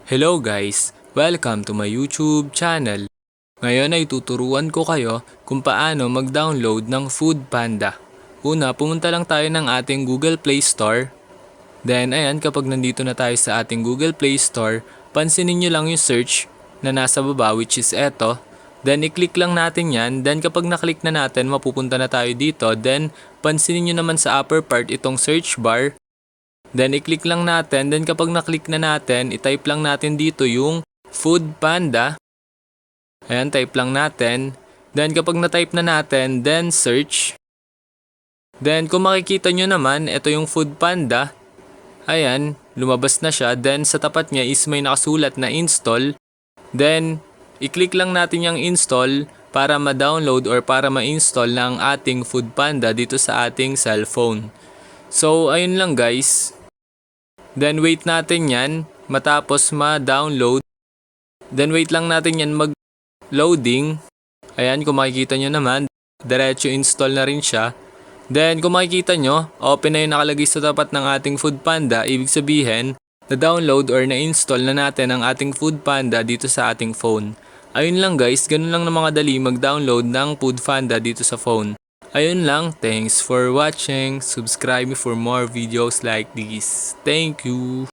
Hello guys! Welcome to my YouTube channel. Ngayon ay tuturuan ko kayo kung paano mag-download ng Foodpanda. Una, pumunta lang tayo ng ating Google Play Store. Then ayan, kapag nandito na tayo sa ating Google Play Store, pansinin nyo lang yung search na nasa baba, which is eto. Then i-click lang natin yan. Then kapag na-click na natin, mapupunta na tayo dito. Then pansinin nyo naman sa upper part itong search bar. Then i-click lang natin, then kapag na-click na natin, i-type lang natin dito yung Foodpanda. Ayan, type lang natin. Then kapag na-type na natin, then search. Then kung makikita nyo naman, ito yung Foodpanda. Ayan, lumabas na siya. Then sa tapat niya is may nakasulat na install. Then i-click lang natin yung install para ma-download or para ma-install ng ating Foodpanda dito sa ating cellphone. So ayun lang guys. Then wait natin yan matapos ma-download. Then wait lang natin yan mag-loading. Ayan, kung makikita nyo naman, diretso install na rin siya. Then kung makikita nyo, open na yung nakalagay sa tapat ng ating Foodpanda. Ibig sabihin, na-download or na-install na natin ang ating Foodpanda dito sa ating phone. Ayun lang guys, ganun lang na mga dali mag-download ng Foodpanda dito sa phone. Ayun lang, thanks for watching. Subscribe me for more videos like this. Thank you.